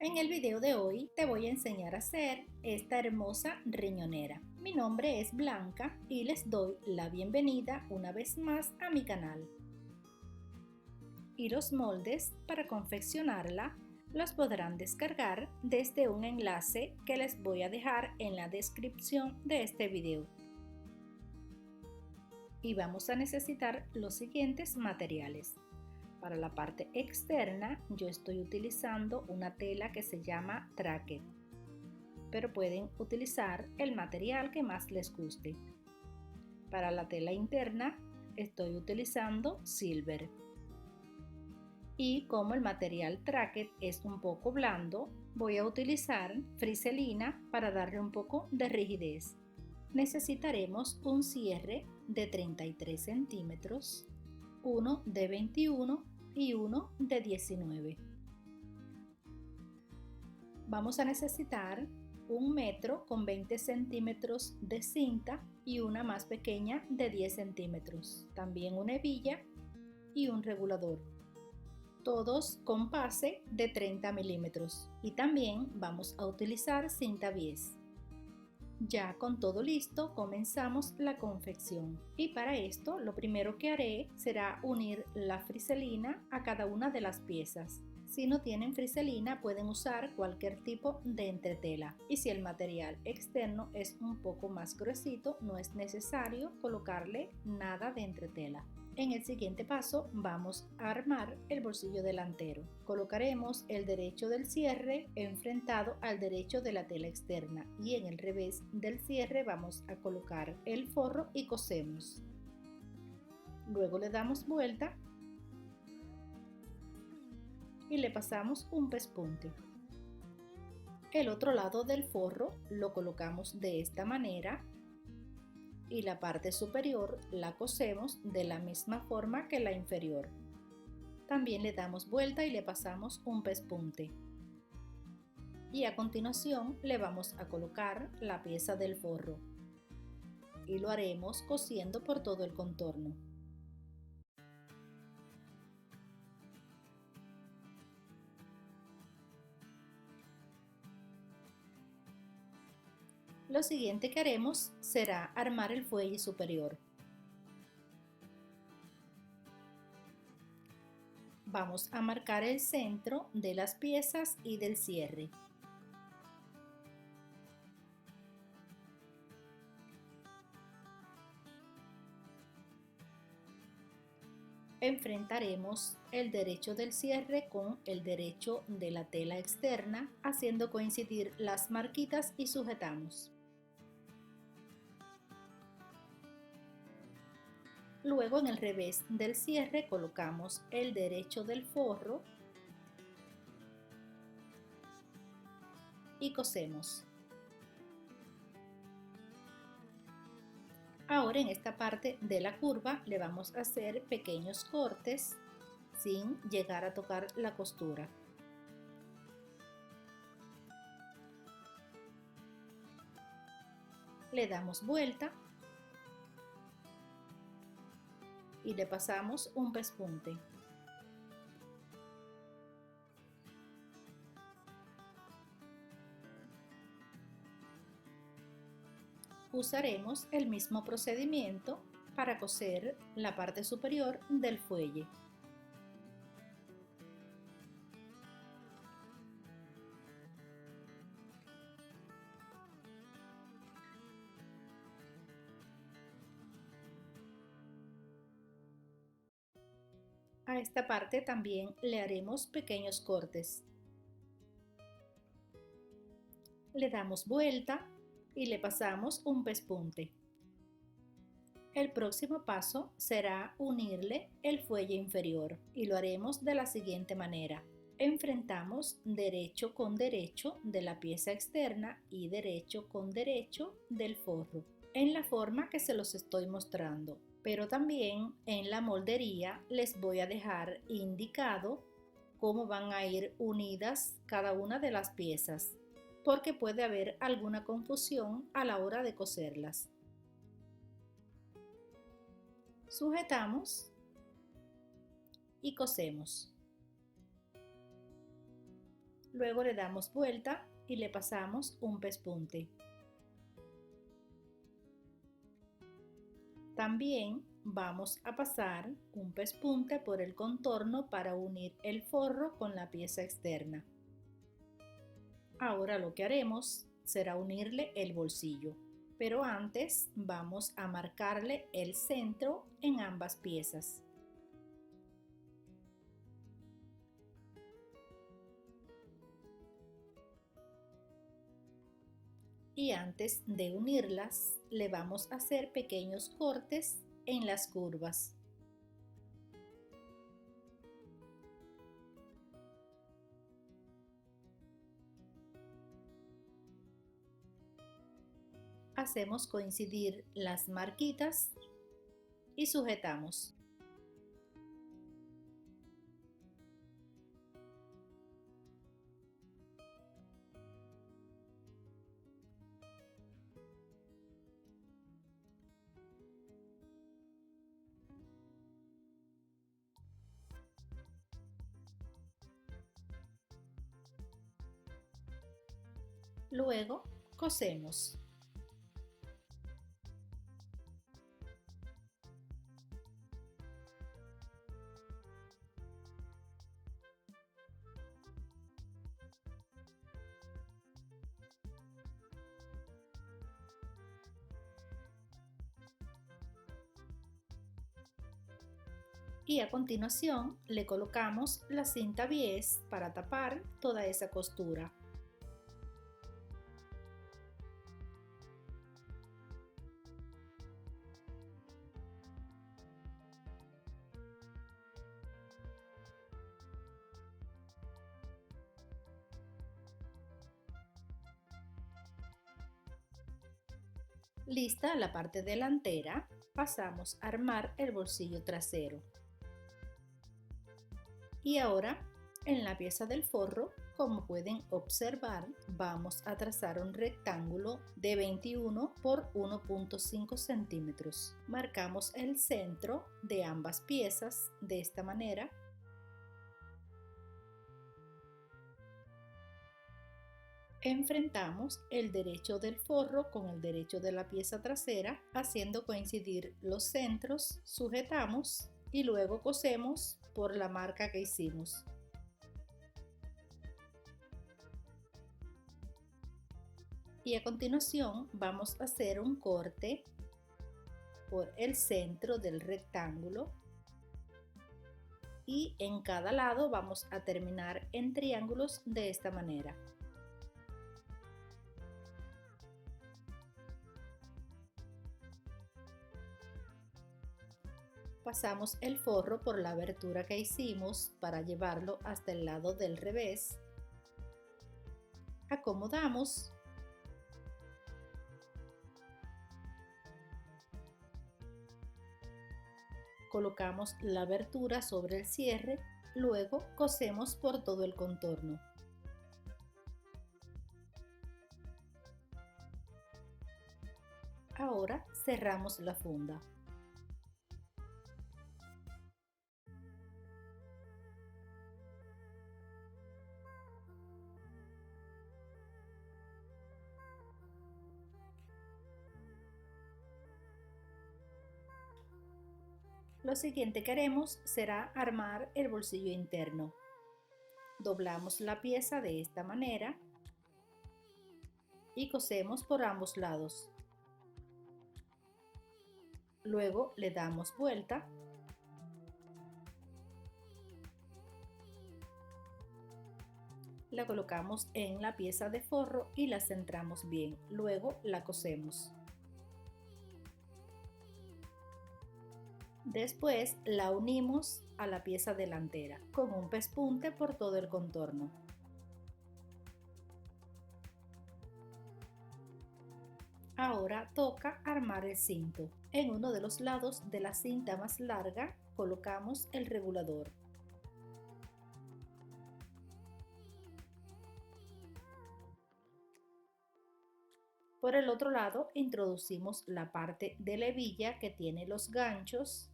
En el video de hoy te voy a enseñar a hacer esta hermosa riñonera. Mi nombre es Blanca y les doy la bienvenida una vez más a mi canal. Y los moldes para confeccionarla los podrán descargar desde un enlace que les voy a dejar en la descripción de este video. Y vamos a necesitar los siguientes materiales. Para la parte externa yo estoy utilizando una tela que se llama Tracket, pero pueden utilizar el material que más les guste. Para la tela interna estoy utilizando Silver. Y como el material Tracket es un poco blando, voy a utilizar friselina para darle un poco de rigidez. Necesitaremos un cierre de 33 centímetros, uno de 21 y uno de 19. Vamos a necesitar 1 metro con 20 centímetros de cinta y una más pequeña de 10 centímetros. También una hebilla y un regulador. Todos con base de 30 milímetros. Y también vamos a utilizar cinta bies. Ya con todo listo, comenzamos la confección. Y para esto, lo primero que haré será unir la friselina a cada una de las piezas. Si no tienen friselina, pueden usar cualquier tipo de entretela. Y si el material externo es un poco más gruesito, no es necesario colocarle nada de entretela. En el siguiente paso vamos a armar el bolsillo delantero. Colocaremos el derecho del cierre enfrentado al derecho de la tela externa y en el revés del cierre vamos a colocar el forro y cosemos. Luego le damos vuelta y le pasamos un pespunte. El otro lado del forro lo colocamos de esta manera y la parte superior la cosemos de la misma forma que la inferior. También le damos vuelta y le pasamos un pespunte. Y a continuación le vamos a colocar la pieza del forro. Y lo haremos cosiendo por todo el contorno. Lo siguiente que haremos será armar el fuelle superior. Vamos a marcar el centro de las piezas y del cierre. Enfrentaremos el derecho del cierre con el derecho de la tela externa, haciendo coincidir las marquitas y sujetamos. Luego en el revés del cierre colocamos el derecho del forro y cosemos. Ahora en esta parte de la curva le vamos a hacer pequeños cortes sin llegar a tocar la costura. Le damos vuelta y le pasamos un pespunte. Usaremos el mismo procedimiento para coser la parte superior del fuelle. A esta parte también le haremos pequeños cortes. Le damos vuelta y le pasamos un pespunte. El próximo paso será unirle el fuelle inferior y lo haremos de la siguiente manera. Enfrentamos derecho con derecho de la pieza externa y derecho con derecho del forro, en la forma que se los estoy mostrando. Pero también en la moldería les voy a dejar indicado cómo van a ir unidas cada una de las piezas, porque puede haber alguna confusión a la hora de coserlas. Sujetamos y cosemos. Luego le damos vuelta y le pasamos un pespunte. También vamos a pasar un pespunte por el contorno para unir el forro con la pieza externa. Ahora lo que haremos será unirle el bolsillo, pero antes vamos a marcarle el centro en ambas piezas. Y antes de unirlas, le vamos a hacer pequeños cortes en las curvas. Hacemos coincidir las marquitas y sujetamos. Luego cosemos. Y a continuación le colocamos la cinta bies para tapar toda esa costura. Lista la parte delantera, pasamos a armar el bolsillo trasero. Y ahora, en la pieza del forro, como pueden observar, vamos a trazar un rectángulo de 21 por 1.5 centímetros. Marcamos el centro de ambas piezas de esta manera. Enfrentamos el derecho del forro con el derecho de la pieza trasera, haciendo coincidir los centros, sujetamos y luego cosemos por la marca que hicimos. Y a continuación vamos a hacer un corte por el centro del rectángulo y en cada lado vamos a terminar en triángulos de esta manera. Pasamos el forro por la abertura que hicimos para llevarlo hasta el lado del revés. Acomodamos. Colocamos la abertura sobre el cierre, luego cosemos por todo el contorno. Ahora cerramos la funda. Lo siguiente que haremos será armar el bolsillo interno. Doblamos la pieza de esta manera y cosemos por ambos lados. Luego le damos vuelta. La colocamos en la pieza de forro y la centramos bien. Luego la cosemos. Después la unimos a la pieza delantera con un pespunte por todo el contorno. Ahora toca armar el cinto. En uno de los lados de la cinta más larga colocamos el regulador. Por el otro lado introducimos la parte de la hebilla que tiene los ganchos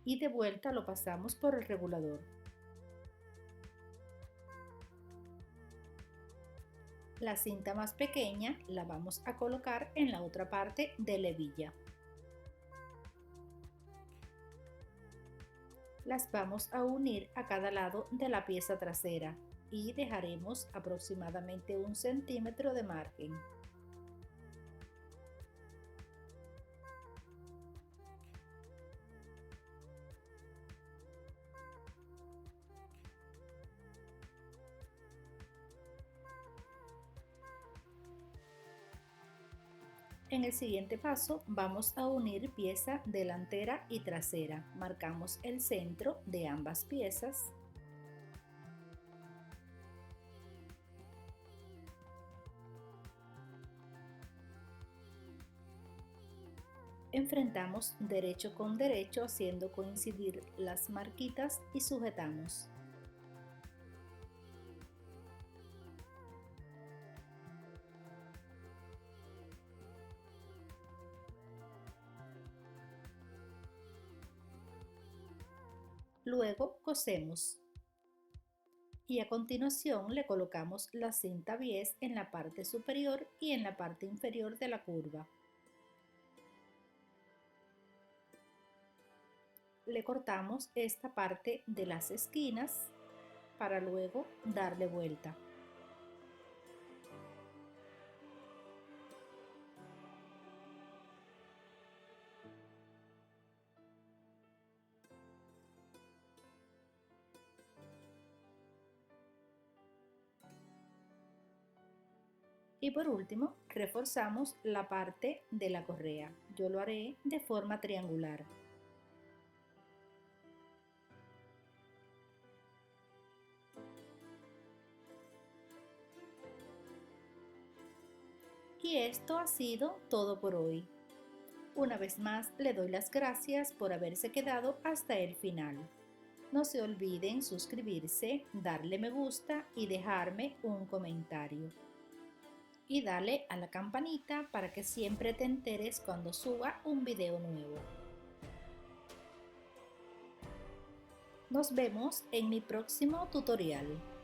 y de vuelta lo pasamos por el regulador. La cinta más pequeña la vamos a colocar en la otra parte de la hebilla. Las vamos a unir a cada lado de la pieza trasera y dejaremos aproximadamente 1 centímetro de margen. En el siguiente paso vamos a unir pieza delantera y trasera. Marcamos el centro de ambas piezas. Enfrentamos derecho con derecho haciendo coincidir las marquitas y sujetamos. Luego cosemos y a continuación le colocamos la cinta bies en la parte superior y en la parte inferior de la curva. Le cortamos esta parte de las esquinas para luego darle vuelta. Y por último, reforzamos la parte de la correa. Yo lo haré de forma triangular. Y esto ha sido todo por hoy. Una vez más le doy las gracias por haberse quedado hasta el final. No se olviden suscribirse, darle me gusta y dejarme un comentario. Y dale a la campanita para que siempre te enteres cuando suba un video nuevo. Nos vemos en mi próximo tutorial.